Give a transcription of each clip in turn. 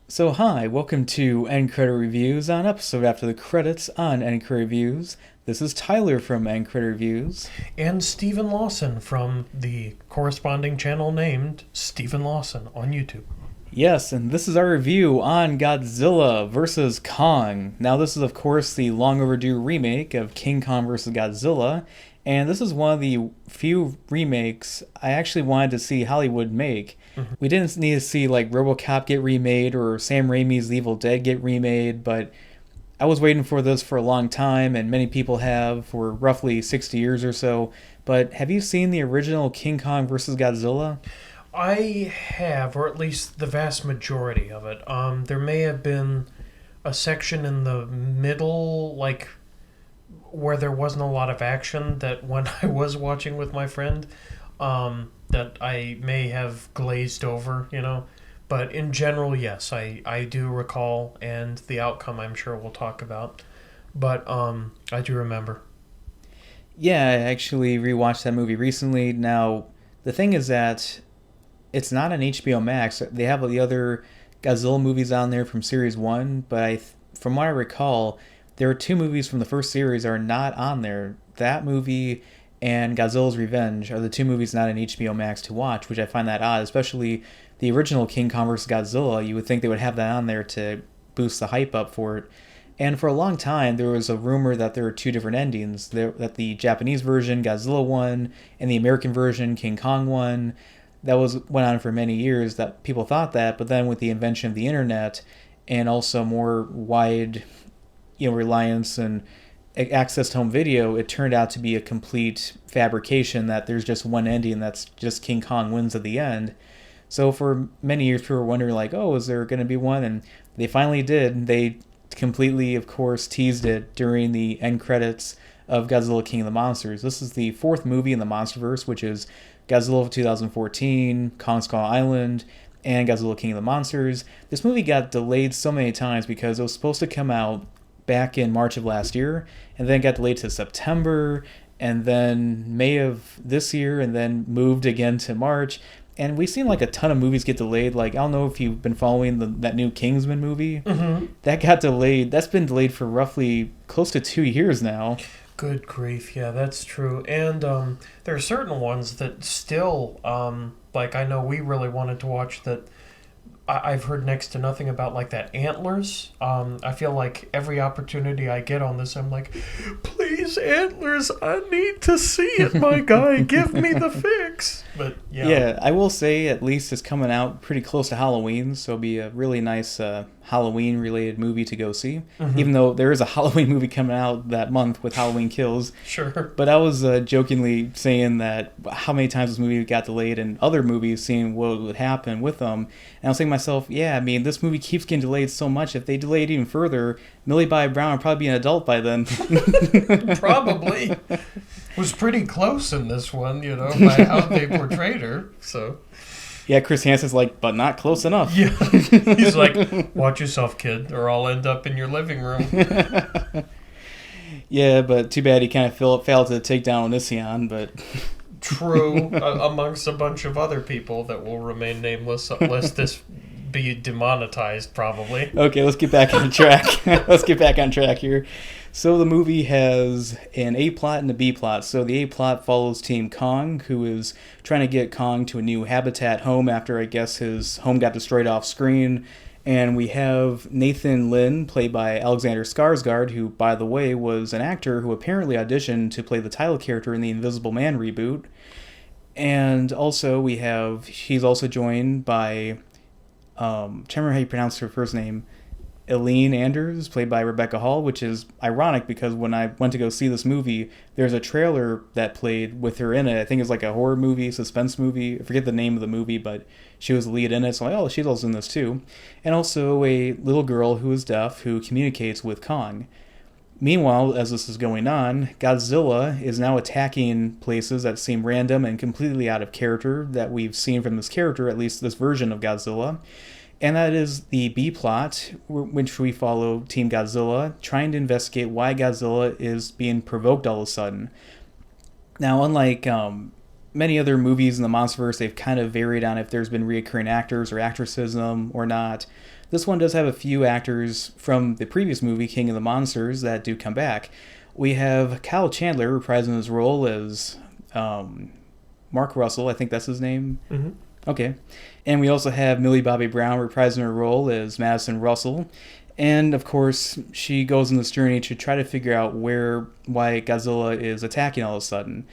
So hi, welcome to End Credit Reviews on episode after the credits on End Credit Reviews. This is Tyler from End Credit Reviews. And Stephen Lawson from the corresponding channel named Stephen Lawson on YouTube. Yes, and this is our review on Godzilla vs. Kong. Now this is of course the long overdue remake of King Kong vs. Godzilla, and this is one of the few remakes I actually wanted to see Hollywood make. We didn't need to see like RoboCop get remade or Sam Raimi's The Evil Dead get remade, but I was waiting for this for a long time, and many people have for roughly 60 years or so. But have you seen the original King Kong vs. Godzilla? I have, or at least the vast majority of it. There may have been a section in the middle, like where there wasn't a lot of action, that when I was watching with my friend, that I may have glazed over. But in general, yes, I do recall, and the outcome I'm sure we'll talk about. But I do remember. Yeah, I actually rewatched that movie recently. Now, the thing is that it's not on HBO Max. They have the other Godzilla movies on there from Series 1, but from what I recall, there are two movies from the first series are not on there. That movie and Godzilla's Revenge are the two movies not on HBO Max to watch, which I find that odd, especially the original King Kong vs. Godzilla. You would think they would have that on there to boost the hype up for it. And for a long time, there was a rumor that there were two different endings. That the Japanese version, Godzilla won, and the American version, King Kong won. Went on for many years that people thought that, but then with the invention of the internet and also more wide, reliance and access to home video, it turned out to be a complete fabrication that there's just one ending that's just King Kong wins at the end. So for many years, people were wondering, like, oh, is there going to be one? And they finally did. They completely, of course, teased it during the end credits of Godzilla King of the Monsters. This is the fourth movie in the Monsterverse, which is Godzilla of 2014, Kong Skull Island, and Godzilla King of the Monsters. This movie got delayed so many times because it was supposed to come out back in March of last year, and then got delayed to September, and then May of this year, and then moved again to March. And we've seen like a ton of movies get delayed. Like, I don't know if you've been following that new Kingsman movie. Mm-hmm. That got delayed. That's been delayed for roughly close to 2 years now. Good grief, yeah, that's true. And there are certain ones that still, like I know we really wanted to watch that. I've heard next to nothing about, like, that Antlers. I feel like every opportunity I get on this, I'm like, please, Antlers, I need to see it, my guy. Give me the fix. But, yeah. Yeah, I will say at least it's coming out pretty close to Halloween, so it'll be a really nice Halloween-related movie to go see. Mm-hmm. Even though there is a Halloween movie coming out that month with Halloween Kills. Sure. But I was jokingly saying that how many times this movie got delayed in other movies, seeing what would happen with them. And I was thinking to myself, yeah, I mean, this movie keeps getting delayed so much. If they delay it even further, Millie Bobby Brown would probably be an adult by then. Probably. Was pretty close in this one, by how they portrayed her, so... Yeah, Chris Hansen's like, but not close enough. Yeah, he's like, watch yourself, kid, or I'll end up in your living room. Yeah, but too bad he kind of failed to take down Onision, but... True, amongst a bunch of other people that will remain nameless unless this be demonetized, probably. Okay, let's get back on track. Let's get back on track here. So the movie has an A plot and a B plot. So the A plot follows Team Kong, who is trying to get Kong to a new habitat home after, I guess, his home got destroyed off screen. And we have Nathan Lynn, played by Alexander Skarsgård, who, by the way, was an actor who apparently auditioned to play the title character in the Invisible Man reboot. And also he's also joined by, can't remember how you pronounce her first name, Eileen Anders, played by Rebecca Hall, which is ironic because when I went to go see this movie, there's a trailer that played with her in it. I think it's like a horror movie, suspense movie. I forget the name of the movie, but she was the lead in it. So I'm like, oh, she's also in this too. And also a little girl who is deaf who communicates with Kong. Meanwhile, as this is going on, Godzilla is now attacking places that seem random and completely out of character that we've seen from this character, at least this version of Godzilla. And that is the B plot, which we follow Team Godzilla, trying to investigate why Godzilla is being provoked all of a sudden. Now, unlike many other movies in the MonsterVerse, they've kind of varied on if there's been reoccurring actors or actresses in them or not. This one does have a few actors from the previous movie, King of the Monsters, that do come back. We have Kyle Chandler reprising his role as Mark Russell, I think that's his name. Mm-hmm. Okay. And we also have Millie Bobby Brown reprising her role as Madison Russell. And, of course, she goes on this journey to try to figure out why Godzilla is attacking all of a sudden.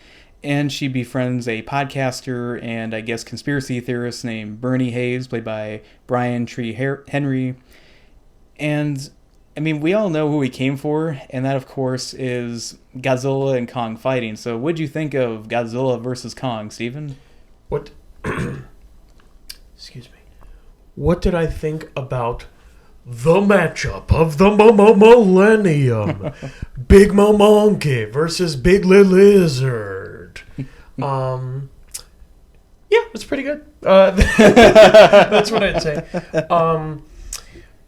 And she befriends a podcaster and, I guess, conspiracy theorist named Bernie Hayes, played by Brian Tree Henry. And, I mean, we all know who he came for, and that, of course, is Godzilla and Kong fighting. So what'd you think of Godzilla versus Kong, Steven? What... Excuse me. What did I think about the matchup of the millennium? Big Monkey versus Big Lizard. Yeah, it's pretty good. That's what I'd say.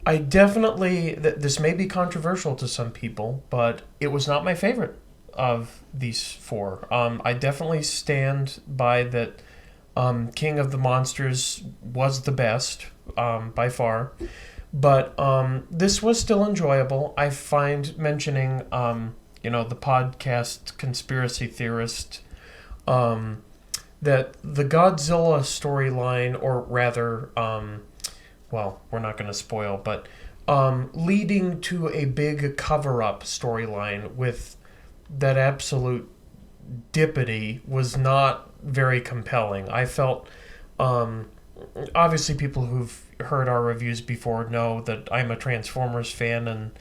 I definitely... This may be controversial to some people, but it was not my favorite of these four. I definitely stand by that. King of the Monsters was the best, by far. But this was still enjoyable. I find mentioning, the podcast conspiracy theorist, that the Godzilla storyline, or rather, we're not going to spoil, but leading to a big cover-up storyline with that absolute dippity was not very compelling. I felt, obviously people who've heard our reviews before know that I'm a Transformers fan, and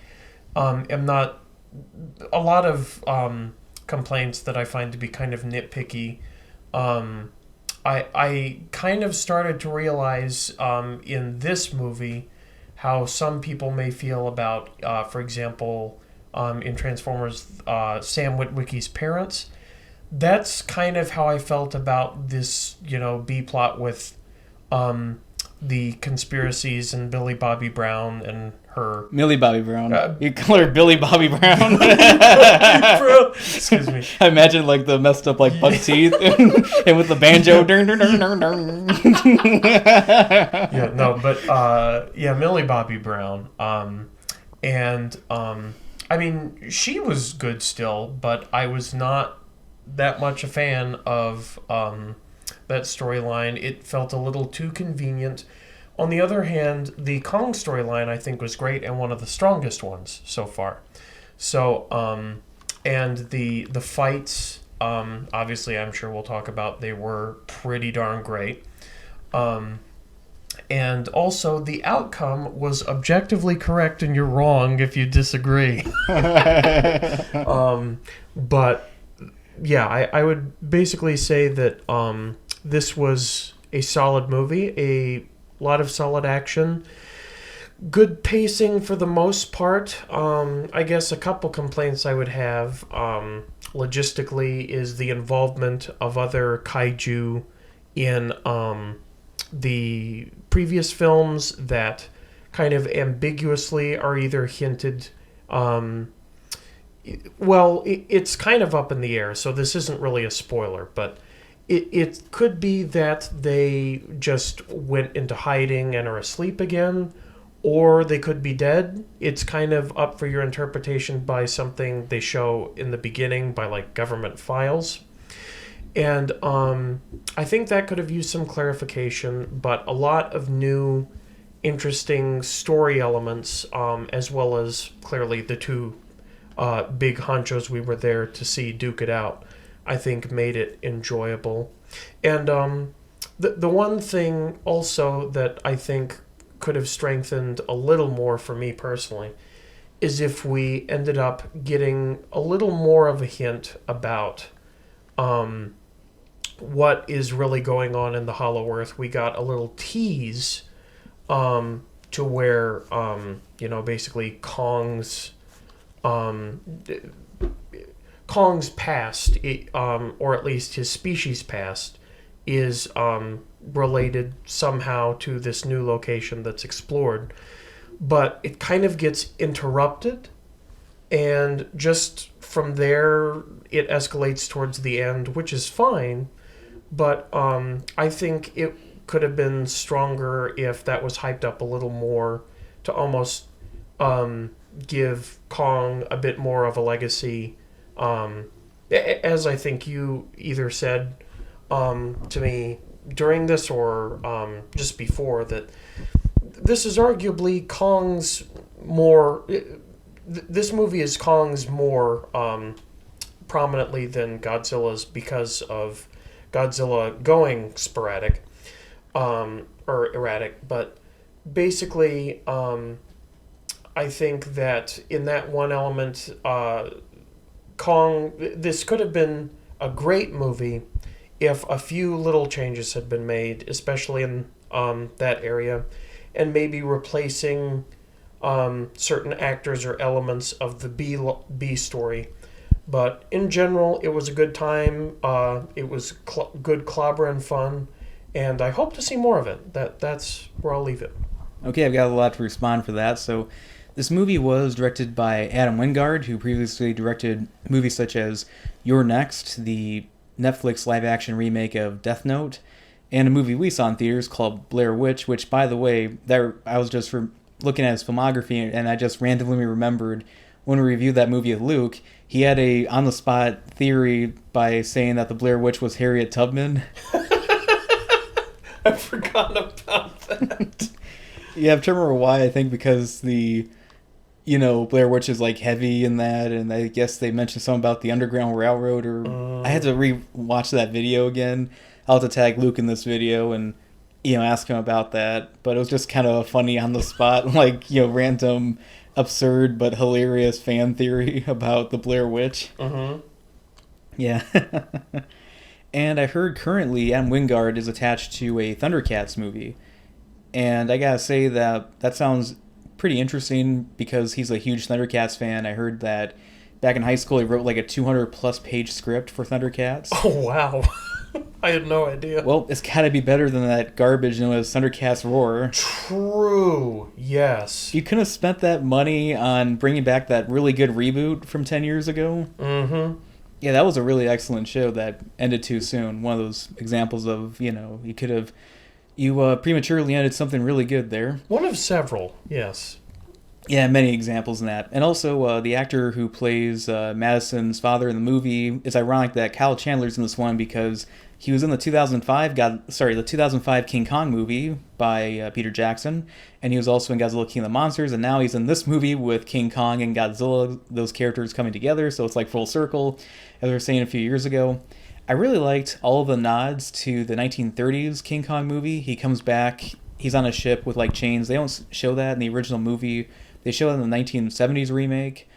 am not... A lot of complaints that I find to be kind of nitpicky. I kind of started to realize in this movie how some people may feel about, for example, in Transformers, Sam Witwicky's parents. That's kind of how I felt about this, B-plot with the conspiracies and Billy Bobby Brown and her... Millie Bobby Brown. You call her Billy Bobby Brown? Excuse me. I imagine, the messed up, buck teeth and with the banjo. Yeah, no, but, Millie Bobby Brown. I mean, she was good still, but I was not that much a fan of that storyline. It felt a little too convenient. On the other hand, the Kong storyline I think was great and one of the strongest ones so far. So, and the fights, obviously I'm sure we'll talk about, they were pretty darn great. And also the outcome was objectively correct, and you're wrong if you disagree. But yeah, I would basically say that this was a solid movie, a lot of solid action, good pacing for the most part. I guess a couple complaints I would have logistically is the involvement of other kaiju in the previous films that kind of ambiguously are either hinted... it's kind of up in the air, so this isn't really a spoiler, but it could be that they just went into hiding and are asleep again, or they could be dead. It's kind of up for your interpretation by something they show in the beginning by, government files. And I think that could have used some clarification, but a lot of new, interesting story elements, as well as, clearly, the two big honchos we were there to see duke it out, I think made it enjoyable. And the one thing also that I think could have strengthened a little more for me personally is if we ended up getting a little more of a hint about what is really going on in the Hollow Earth. We got a little tease to where, basically Kong's past, or at least his species past, is related somehow to this new location that's explored. But it kind of gets interrupted, and just from there it escalates towards the end, which is fine. but I think it could have been stronger if that was hyped up a little more to almost give Kong a bit more of a legacy. As I think you either said to me during this or just before, that this is arguably Kong's more. This movie is Kong's more prominently than Godzilla's because of Godzilla going sporadic or erratic. But basically, I think that in that one element, Kong, this could have been a great movie if a few little changes had been made, especially in that area, and maybe replacing certain actors or elements of the B story. But in general, it was a good time. It was good clobber and fun, and I hope to see more of it. That's where I'll leave it. Okay, I've got a lot to respond for that. So, this movie was directed by Adam Wingard, who previously directed movies such as You're Next, the Netflix live-action remake of Death Note, and a movie we saw in theaters called Blair Witch, which, by the way, I was just looking at his filmography, and I just randomly remembered when we reviewed that movie with Luke, he had a on-the-spot theory by saying that the Blair Witch was Harriet Tubman. I forgot about that. Yeah, I'm trying to remember why. I think because Blair Witch is like heavy in that, and I guess they mentioned something about the Underground Railroad, or I had to re-watch that video again. I'll have to tag Luke in this video and ask him about that. But it was just kind of funny on the spot, random, absurd but hilarious fan theory about the Blair Witch. Yeah. And I heard currently Adam Wingard is attached to a Thundercats movie, and I gotta say that sounds pretty interesting because he's a huge Thundercats fan. I heard that back in high school he wrote like a 200+ page script for Thundercats. Oh, wow. I had no idea. Well, it's gotta be better than that garbage known as Thundercats Roar. True. Yes. You couldn't have spent that money on bringing back that really good reboot from 10 years ago. Yeah, that was a really excellent show that ended too soon. One of those examples of, you could have... You prematurely ended something really good there. One of several, yes. Yeah, many examples in that. And also, the actor who plays Madison's father in the movie, it's ironic that Kyle Chandler's in this one because he was in the 2005 King Kong movie by Peter Jackson, and he was also in Godzilla King of the Monsters, and now he's in this movie with King Kong and Godzilla, those characters coming together, so it's like full circle, as we were saying a few years ago. I really liked all of the nods to the 1930s King Kong movie. He comes back, he's on a ship with like chains. They don't show that in the original movie. They show it in the 1970s remake.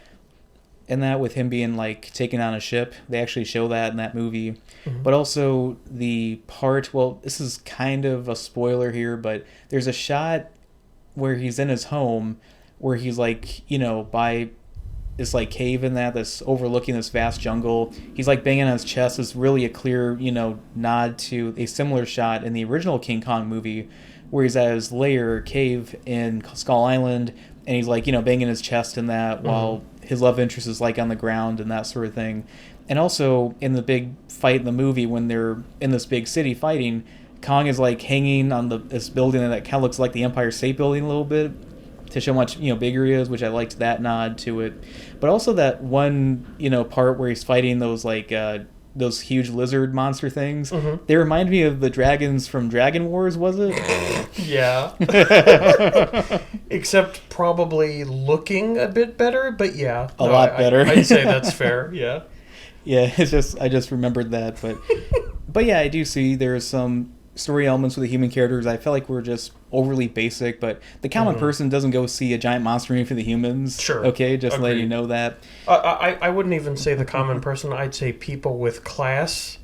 And that with him being like taken on a ship. They actually show that in that movie. But also the part, well, this is kind of a spoiler here, but there's a shot where he's in his home where he's like, by this like cave in that's overlooking this vast jungle. He's like banging on his chest. It's really a clear, nod to a similar shot in the original King Kong movie where he's at his lair cave in Skull Island and he's like, banging his chest in that while his love interest is like on the ground and that sort of thing. And also in the big fight in the movie when they're in this big city fighting, Kong is like hanging on this building that kind of looks like the Empire State Building a little bit to show how much bigger he is, which I liked that nod to it. But also that one part where he's fighting those like those huge lizard monster things. They remind me of the dragons from Dragon Wars, was it? Yeah. Except probably looking a bit better, but yeah. A lot better. I'd say that's fair, yeah. Yeah, I just remembered that, but yeah, I do see there's some story elements with the human characters I felt like were just overly basic, but the common person doesn't go see a giant monster movie for the humans. Sure. Okay, just Agreed. letting you know that. I wouldn't even say the common person. I'd say people with class.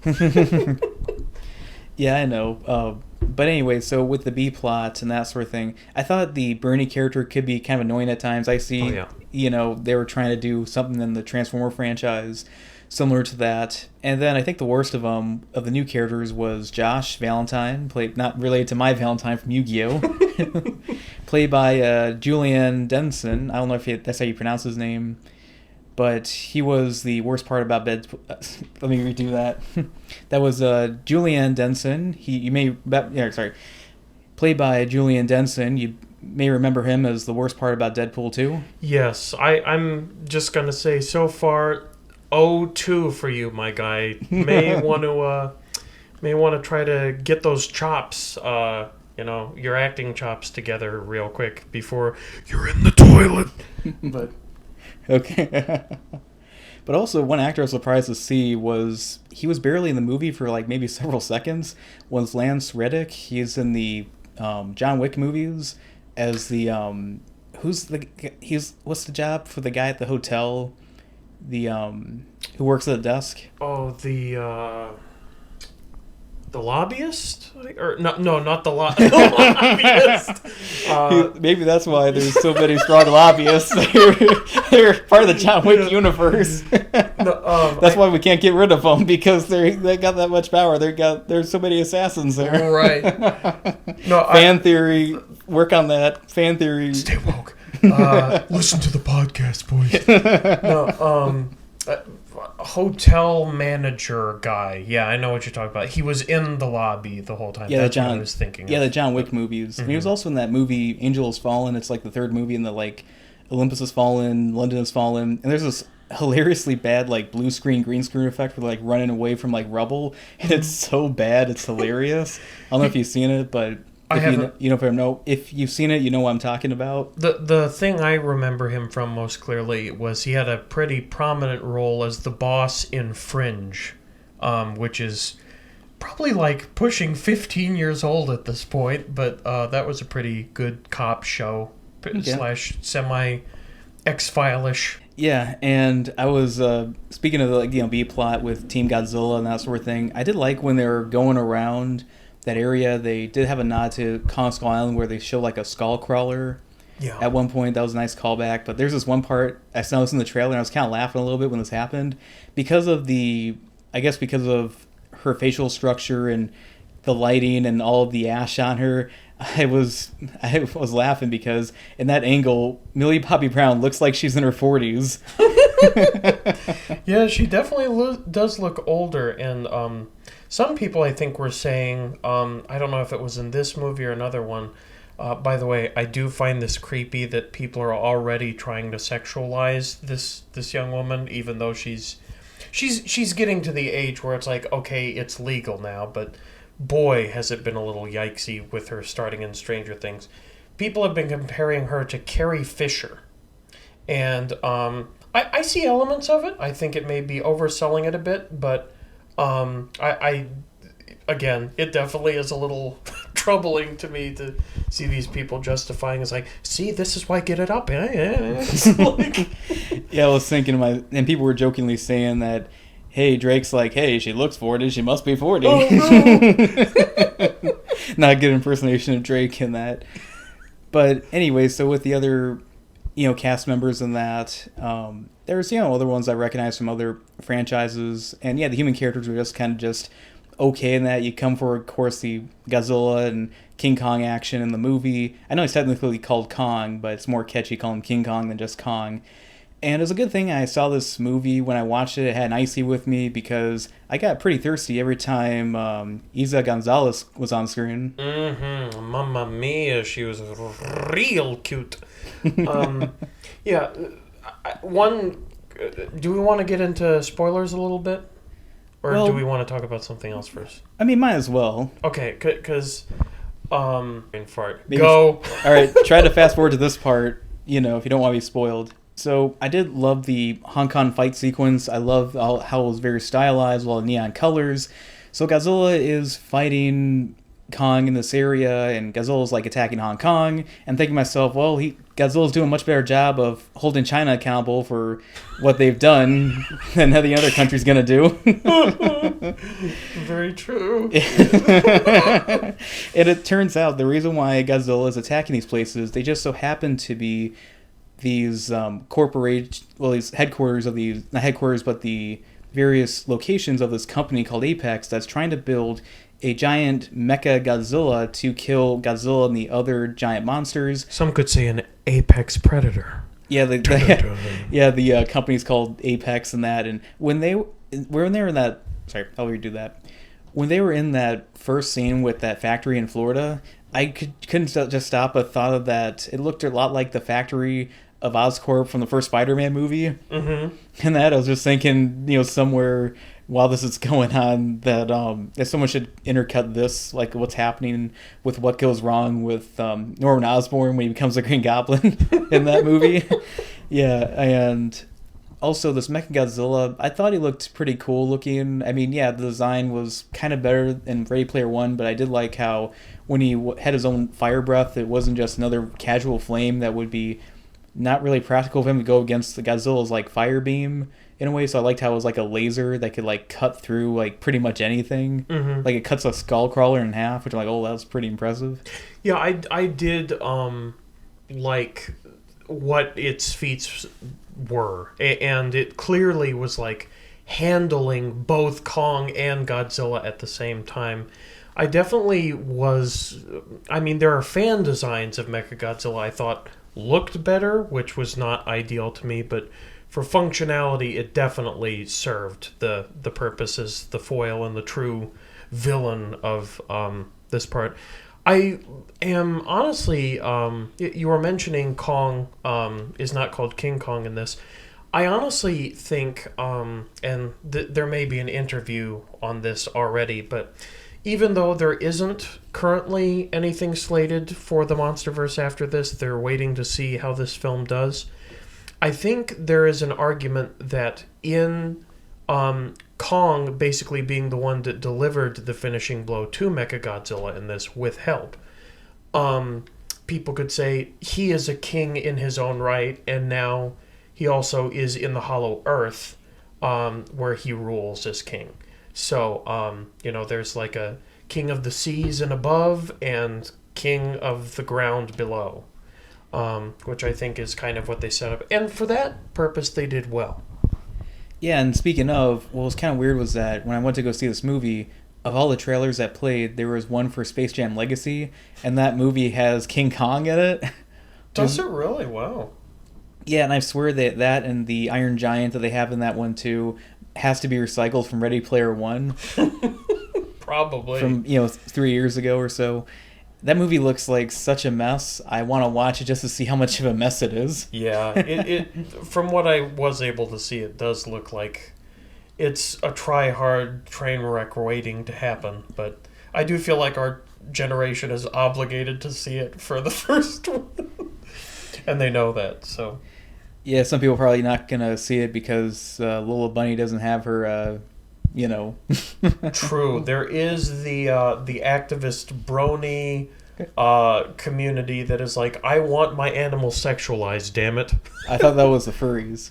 Yeah, I know. But anyway, so with the B plot and that sort of thing, I thought the Bernie character could be kind of annoying at times. I see, they were trying to do something in the Transformer franchise similar to that. And then I think the worst of them, of the new characters, was Josh Valentine, not related to my Valentine from Yu-Gi-Oh! Played by Julian Denson. I don't know if that's how you pronounce his name. but he was the worst part about Deadpool. Let me redo that. That was Julian Denson. Played by Julian Denson. You may remember him as the worst part about Deadpool 2. Yes, I'm just gonna say so far, 0-2 for you, my guy. May want to try to get those chops, your acting chops together real quick before you're in the toilet. But okay. But also, one actor I was surprised to see was he was barely in the movie for like maybe several seconds. Was Lance Reddick? He's in the John Wick movies as the what's the job for the guy at the hotel? The who works at the desk? Oh, the lobbyist? Or no, not the lobbyist. Maybe that's why there's so many strong lobbyists. They're part of the John Wick universe. That's why we can't get rid of them, because they got that much power. There's so many assassins there. Right. Fan theory. Work on that. Fan theory. Stay woke. Listen to the podcast, boys. Hotel manager guy. Yeah, I know what you're talking about. He was in the lobby the whole time. That's what I was thinking. Yeah, the John Wick movies. Mm-hmm. And he was also in that movie Angel Has Fallen. It's like the third movie in the like Olympus Has Fallen, London Has Fallen, and there's this hilariously bad like blue screen, green screen effect with like running away from like rubble, and it's so bad, it's hilarious. I don't know if you've seen it, but if you've seen it, you know what I'm talking about. The thing I remember him from most clearly was he had a pretty prominent role as the boss in Fringe, which is probably like pushing 15 years old at this point, but that was a pretty good cop show / semi X-File-ish. Yeah, and I was speaking of the B plot with Team Godzilla and that sort of thing. I did like when they were going around that area. They did have a nod to Kong Skull Island where they show like a skull crawler. Yeah. At one point, that was a nice callback. But there's this one part I saw this in the trailer, and I was kind of laughing a little bit when this happened because of her facial structure and the lighting and all of the ash on her. I was laughing because in that angle, Millie Bobby Brown looks like she's in her 40s. Yeah, she definitely does look older, and some people I think were saying, I don't know if it was in this movie or another one. By the way, I do find this creepy that people are already trying to sexualize this young woman, even though she's getting to the age where it's like, okay, it's legal now, but boy, has it been a little yikesy with her starting in Stranger Things. People have been comparing her to Carrie Fisher, and I see elements of it. I think it may be overselling it a bit, but again, it definitely is a little troubling to me to see these people justifying as like, see, this is why Get It Up. Like, yeah, I was thinking and people were jokingly saying that, hey, Drake's like, hey, she looks 40, she must be 40. Oh, no. Not a good impersonation of Drake in that. But anyway, so with the other, cast members in that, there's, other ones I recognize from other franchises. And yeah, the human characters were just kind of just okay in that. You come for, of course, the Godzilla and King Kong action in the movie. I know it's technically called Kong, but it's more catchy calling him King Kong than just Kong. And it was a good thing I saw this movie. When I watched it, it had an icy with me because I got pretty thirsty every time Isa Gonzalez was on screen. Mm-hmm. Mamma mia, she was real cute. Yeah. Do we want to get into spoilers a little bit? Or do we want to talk about something else first? I mean, might as well. Okay, because... fart. Maybe, go! Alright, try to fast forward to this part, if you don't want to be spoiled. So I did love the Hong Kong fight sequence. I love how it was very stylized, a lot of neon colors. So Godzilla is fighting Kong in this area, and Godzilla's like attacking Hong Kong. And thinking to myself, well, Godzilla's doing a much better job of holding China accountable for what they've done than any other country's gonna do. Very true. And it turns out the reason why Godzilla is attacking these places, they just so happen to be these these headquarters of these, not headquarters, but the various locations of this company called Apex that's trying to build a giant mecha Godzilla to kill Godzilla and the other giant monsters. Some could say an apex predator. Yeah, Dun-dun-dun. yeah, the company's called Apex and that, and when they were in that, sorry, I'll redo that. When they were in that first scene with that factory in Florida, I couldn't just stop but thought of that. It looked a lot like the factory of Oscorp from the first Spider-Man movie, and that I was just thinking, somewhere while this is going on, that someone should intercut this, like what's happening with what goes wrong with Norman Osborn when he becomes the Green Goblin in that movie. Yeah, and also this Mechagodzilla, I thought he looked pretty cool looking. I mean, yeah, the design was kind of better than Ready Player One, but I did like how when he had his own fire breath, it wasn't just another casual flame that would be not really practical for him to go against the Godzilla's like fire beam in a way. So I liked how it was like a laser that could like cut through like pretty much anything. Like it cuts a skull crawler in half, which I'm like, oh, that was pretty impressive. Yeah, I did like what its feats were, and it clearly was like handling both Kong and Godzilla at the same time. I definitely was. I mean, there are fan designs of Mechagodzilla I thought looked better, which was not ideal to me, but for functionality, it definitely served the purpose as the foil and the true villain of this part. I am honestly, you were mentioning Kong is not called King Kong in this. I honestly think, and there may be an interview on this already, but even though there isn't currently anything slated for the MonsterVerse after this, they're waiting to see how this film does. I think there is an argument that in Kong basically being the one that delivered the finishing blow to Mechagodzilla in this with help, people could say he is a king in his own right, and now he also is in the Hollow Earth, where he rules as king. So, there's like a king of the seas and above and king of the ground below, which I think is kind of what they set up. And for that purpose, they did well. Yeah, and speaking of, what was kind of weird was that when I went to go see this movie, of all the trailers that played, there was one for Space Jam Legacy, and that movie has King Kong in it. Does it really? Wow. Yeah, and I swear that and the Iron Giant that they have in that one too has to be recycled from Ready Player One. Probably. From, 3 years ago or so. That movie looks like such a mess. I want to watch it just to see how much of a mess it is. Yeah, it from what I was able to see, it does look like it's a try-hard train wreck waiting to happen. But I do feel like our generation is obligated to see it for the first one. And they know that, so... Yeah, some people are probably not going to see it because Lola Bunny doesn't have her, True. There is the activist brony community that is like, I want my animal sexualized, damn it. I thought that was the furries.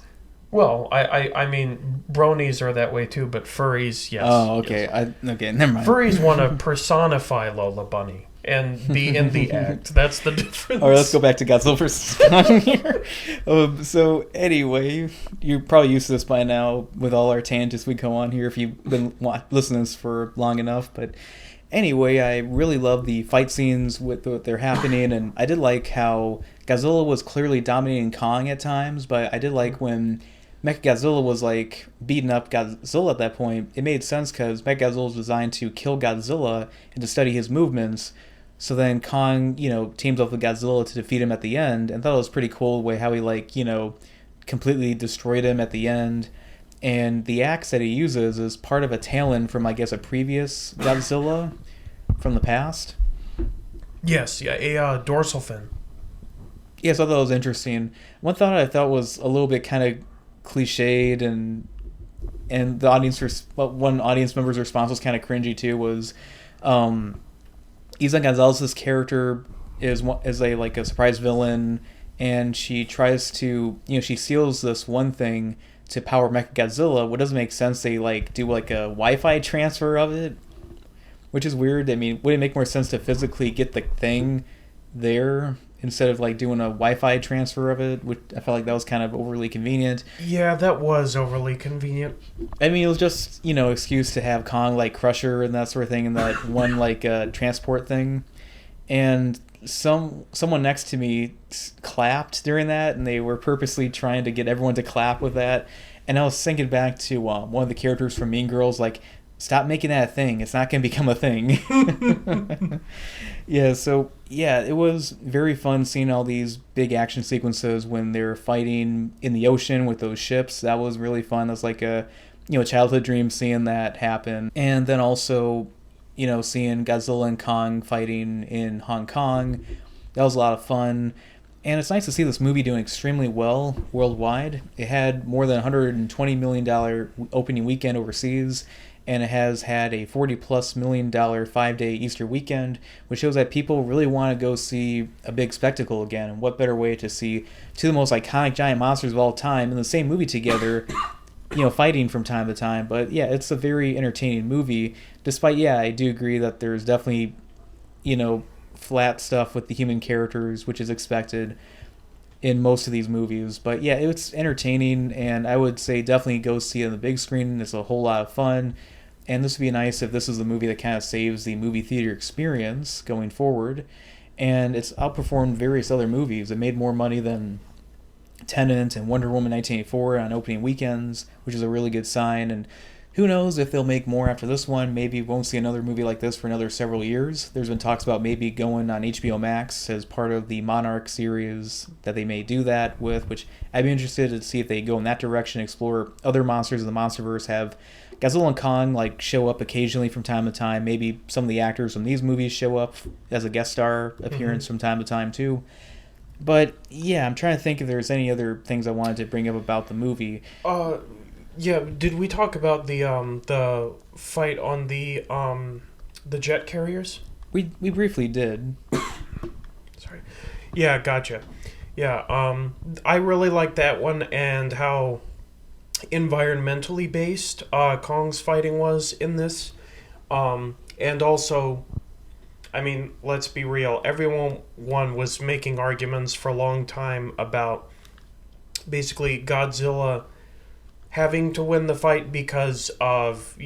Well, I mean, bronies are that way too, but furries, yes. Oh, okay. Yes. Okay, never mind. Furries want to personify Lola Bunny and be in the act. That's the difference. All right, let's go back to Godzilla vs. Kong here. So anyway, you're probably used to this by now with all our tangents we go on here if you've been listening to this for long enough. But anyway, I really love the fight scenes with what they're happening, and I did like how Godzilla was clearly dominating Kong at times, but I did like when Mechagodzilla was like beating up Godzilla at that point. It made sense because Mechagodzilla was designed to kill Godzilla and to study his movements. So then Kong, teams up with Godzilla to defeat him at the end, and thought it was pretty cool the way how he completely destroyed him at the end. And the axe that he uses is part of a talon from, I guess, a previous Godzilla from the past. Yes, yeah, a dorsal fin. Yes, I thought it was interesting. One thought I thought was a little bit kind of cliched, and the one audience member's response was kind of cringy too. Was Isa Gonzalez's character is a surprise villain, and she tries to she steals this one thing to power Mechagodzilla. What doesn't make sense, they do a Wi-Fi transfer of it, which is weird. I mean, would it make more sense to physically get the thing there instead of doing a Wi-Fi transfer of it? Which I felt like that was kind of overly convenient. Yeah, that was overly convenient. I mean, it was just excuse to have Kong crush her and that sort of thing, and that one transport thing. And someone next to me clapped during that, and they were purposely trying to get everyone to clap with that. And I was thinking back to one of the characters from Mean Girls, like, stop making that a thing. It's not going to become a thing. Yeah, so yeah, it was very fun seeing all these big action sequences when they're fighting in the ocean with those ships. That was really fun. That was like a childhood dream seeing that happen. And then also, seeing Godzilla and Kong fighting in Hong Kong. That was a lot of fun. And it's nice to see this movie doing extremely well worldwide. It had more than $120 million opening weekend overseas, and it has had a $40+ million 5-day Easter weekend, which shows that people really want to go see a big spectacle again. And what better way to see two of the most iconic giant monsters of all time in the same movie together, fighting from time to time. But yeah, it's a very entertaining movie, despite, yeah, I do agree that there's definitely, flat stuff with the human characters, which is expected in most of these movies. But yeah, it's entertaining, and I would say definitely go see it on the big screen. It's a whole lot of fun, and this would be nice if this is the movie that kind of saves the movie theater experience going forward. And it's outperformed various other movies. It made more money than Tenet and Wonder Woman 1984 on opening weekends, which is a really good sign. And who knows if they'll make more after this one. Maybe we won't see another movie like this for another several years. There's been talks about maybe going on HBO Max as part of the Monarch series that they may do that with, which I'd be interested to see if they go in that direction, explore other monsters in the MonsterVerse, have Godzilla and Kong show up occasionally from time to time. Maybe some of the actors from these movies show up as a guest star appearance from time to time too. But yeah, I'm trying to think if there's any other things I wanted to bring up about the movie. Yeah, did we talk about the fight on the jet carriers? We briefly did. Sorry. Yeah, gotcha. Yeah, I really like that one and how environmentally based Kong's fighting was in this. And also, I mean, let's be real. Everyone was making arguments for a long time about basically Godzilla having to win the fight because of,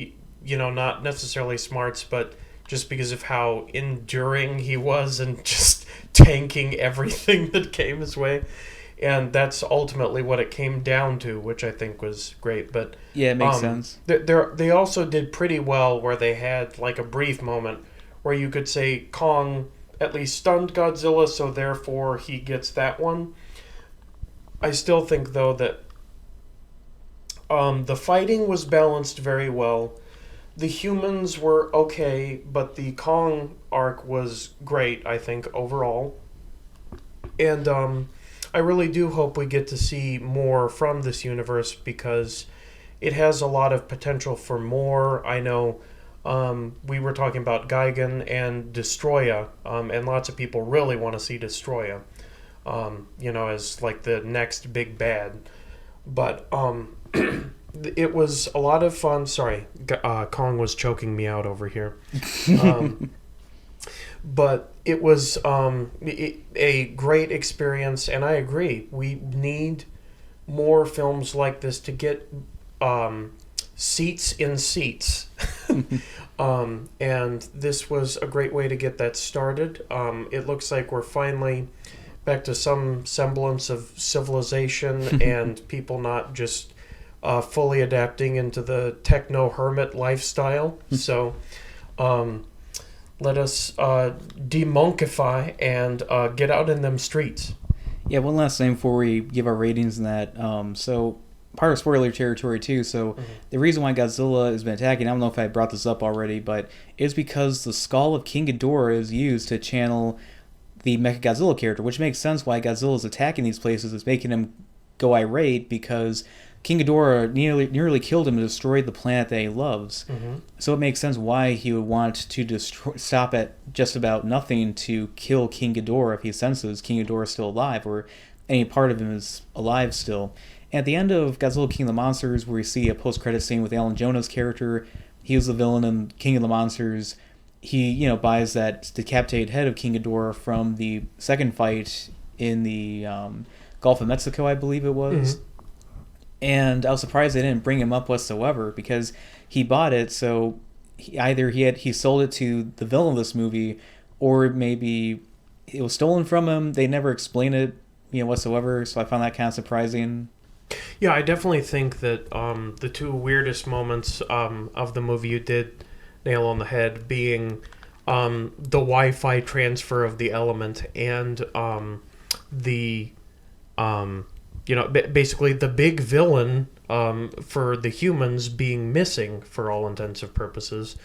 not necessarily smarts, but just because of how enduring he was and just tanking everything that came his way. And that's ultimately what it came down to, which I think was great. But yeah, it makes sense. They also did pretty well where they had a brief moment where you could say Kong at least stunned Godzilla, so therefore he gets that one. I still think, though, that the fighting was balanced very well. The humans were okay, but the Kong arc was great, I think, overall. And I really do hope we get to see more from this universe because it has a lot of potential for more. I know we were talking about Gigan and Destroya, and lots of people really want to see Destroya, as the next big bad. But it was a lot of fun. Sorry, Kong was choking me out over here. But it was a great experience, and I agree. We need more films like this to get seats in seats. And this was a great way to get that started. It looks like we're finally back to some semblance of civilization and people not just fully adapting into the techno-hermit lifestyle. So let us demonkify and get out in them streets. Yeah, one last thing before we give our ratings in that. So part of spoiler territory too. So the reason why Godzilla has been attacking, I don't know if I brought this up already, but it's because the skull of King Ghidorah is used to channel the Mechagodzilla character, which makes sense why Godzilla is attacking these places. It's making him go irate because King Ghidorah nearly killed him and destroyed the planet that he loves. So it makes sense why he would want to stop at just about nothing to kill King Ghidorah if he senses King Ghidorah is still alive or any part of him is alive still. At the end of Godzilla King of the Monsters, where we see a post-credit scene with Alan Jonah's character, he was the villain in King of the Monsters. He, buys that decapitated head of King Ghidorah from the second fight in the Gulf of Mexico, I believe it was. And I was surprised they didn't bring him up whatsoever because he bought it, so he sold it to the villain of this movie, or maybe it was stolen from him. They never explain it, whatsoever. So I found that kind of surprising. Yeah, I definitely think that the two weirdest moments of the movie you did nail on the head being the Wi-Fi transfer of the element and the basically the big villain for the humans being missing for all intensive purposes.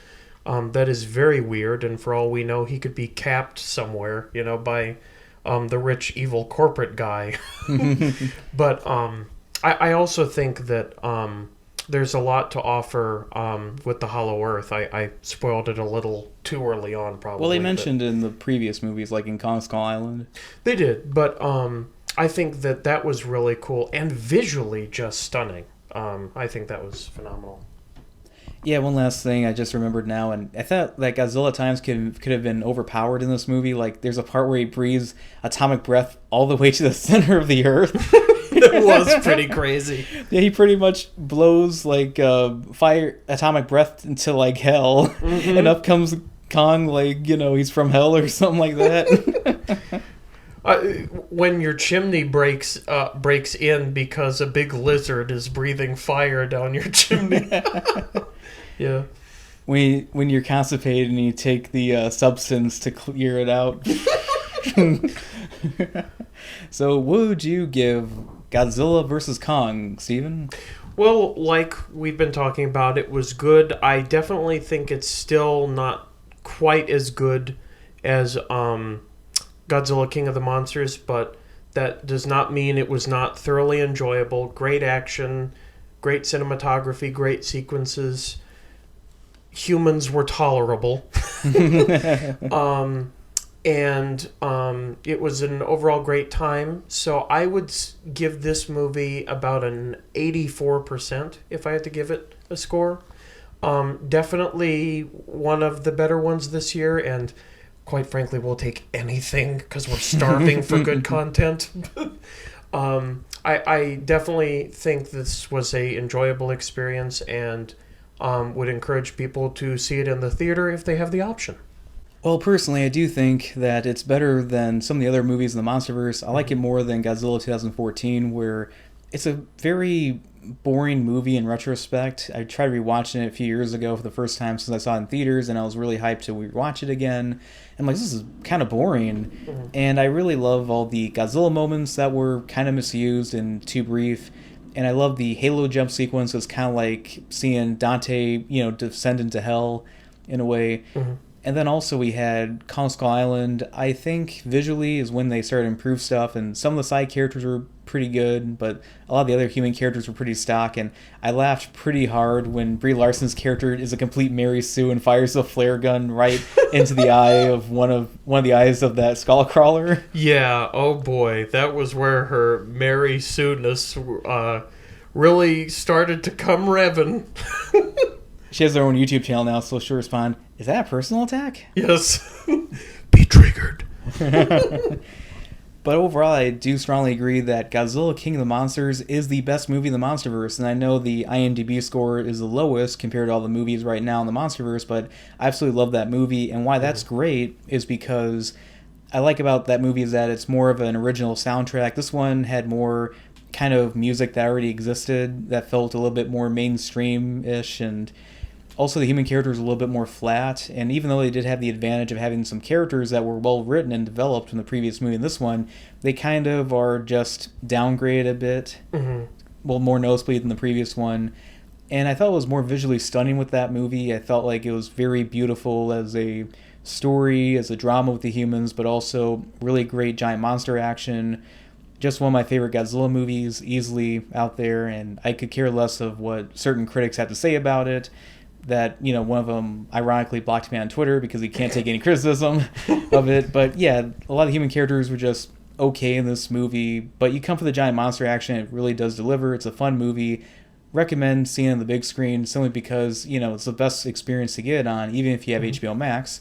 That is very weird, and for all we know, he could be capped somewhere, by the rich evil corporate guy. But I also think that there's a lot to offer with the Hollow Earth. I spoiled it a little too early on, probably. Well, they mentioned in the previous movies, like in Kong Skull Island. They did, but I think that was really cool and visually just stunning. I think that was phenomenal. Yeah, one last thing I just remembered now, and I thought that Godzilla at times could have been overpowered in this movie. Like, there's a part where he breathes atomic breath all the way to the center of the Earth. It was pretty crazy. Yeah, he pretty much blows like fire atomic breath into like hell, and up comes Kong like he's from hell or something like that. When your chimney breaks in because a big lizard is breathing fire down your chimney. Yeah. When you're constipated and you take the substance to clear it out. So, what would you give Godzilla versus Kong, Steven? Well, like we've been talking about, it was good. I definitely think it's still not quite as good as Godzilla King of the Monsters, but that does not mean it was not thoroughly enjoyable. Great action, great cinematography, great sequences. Humans were tolerable. And it was an overall great time. So I would give this movie about an 84% if I had to give it a score. Definitely one of the better ones this year, and quite frankly, we'll take anything because we're starving for good content. I definitely think this was a enjoyable experience, and would encourage people to see it in the theater if they have the option. Well, personally, I do think that it's better than some of the other movies in the MonsterVerse. I like it more than Godzilla 2014, where it's a very boring movie in retrospect. I tried rewatching it a few years ago for the first time since I saw it in theaters, and I was really hyped to rewatch it again. I'm like, this is kind of boring. And I really love all the Godzilla moments that were kind of misused and too brief. And I love the Halo jump sequence. It's kind of like seeing Dante, descend into hell in a way. And then also we had Kong Skull Island. I think visually is when they started to improve stuff, and some of the side characters were pretty good, but a lot of the other human characters were pretty stock, and I laughed pretty hard when Brie Larson's character is a complete Mary Sue and fires a flare gun right into the eye of one of the eyes of that skull crawler. Yeah, oh boy, that was where her Mary Sue-ness really started to come revving. She has her own YouTube channel now, so she'll respond, "Is that a personal attack?" Yes. Be triggered. But overall, I do strongly agree that Godzilla King of the Monsters is the best movie in the MonsterVerse, and I know the IMDb score is the lowest compared to all the movies right now in the MonsterVerse, but I absolutely love that movie, and why that's great is because I like about that movie is that it's more of an original soundtrack. This one had more kind of music that already existed that felt a little bit more mainstream-ish, and also the human characters were a little bit more flat, and even though they did have the advantage of having some characters that were well written and developed in the previous movie and this one, they kind of are just downgraded a bit. Well, more noticeably than the previous one. And I thought it was more visually stunning with that movie. I felt like it was very beautiful as a story, as a drama with the humans, but also really great giant monster action. Just one of my favorite Godzilla movies, easily out there, and I could care less of what certain critics have to say about it. That, one of them ironically blocked me on Twitter because he can't take any criticism of it. But yeah, a lot of human characters were just okay in this movie. But you come for the giant monster action, it really does deliver. It's a fun movie. Recommend seeing it on the big screen simply because, it's the best experience to get on, even if you have HBO Max.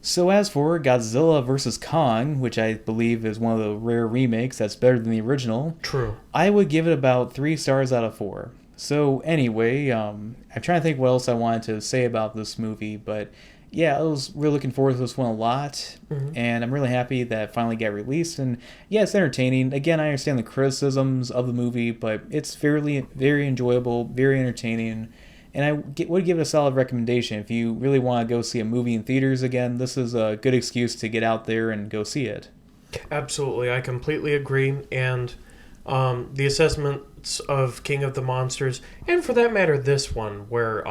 So as for Godzilla vs. Kong, which I believe is one of the rare remakes that's better than the original. True. I would give it about 3 stars out of 4. So anyway, I'm trying to think what else I wanted to say about this movie, but yeah, I was really looking forward to this one a lot, Hmm. and I'm really happy that it finally got released. And yeah, it's entertaining. Again, I understand the criticisms of the movie, but it's fairly very enjoyable, very entertaining, and would give it a solid recommendation. If you really want to go see a movie in theaters again, this is a good excuse to get out there and go see it. Absolutely, I completely agree. And the assessments of King of the Monsters, and for that matter, this one, where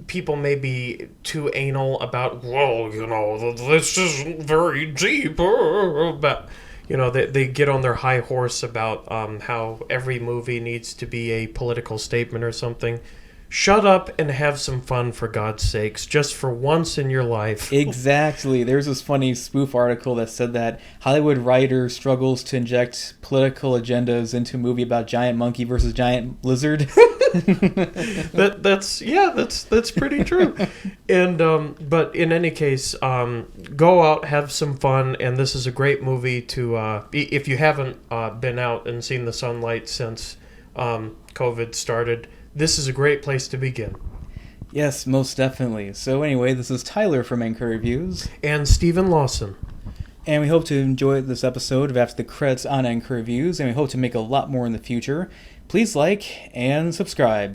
people may be too anal about, well, this isn't very deep, but they get on their high horse about how every movie needs to be a political statement or something. Shut up and have some fun, for God's sakes, just for once in your life. Exactly. There's this funny spoof article that said that Hollywood writer struggles to inject political agendas into a movie about giant monkey versus giant lizard. That's pretty true. And but in any case, go out, have some fun, and this is a great movie to if you haven't been out and seen the sunlight since COVID started. This is a great place to begin. Yes, most definitely. So anyway, this is Tyler from Anchor Reviews. And Stephen Lawson. And we hope to enjoy this episode of After the Credits on Anchor Reviews, and we hope to make a lot more in the future. Please like and subscribe.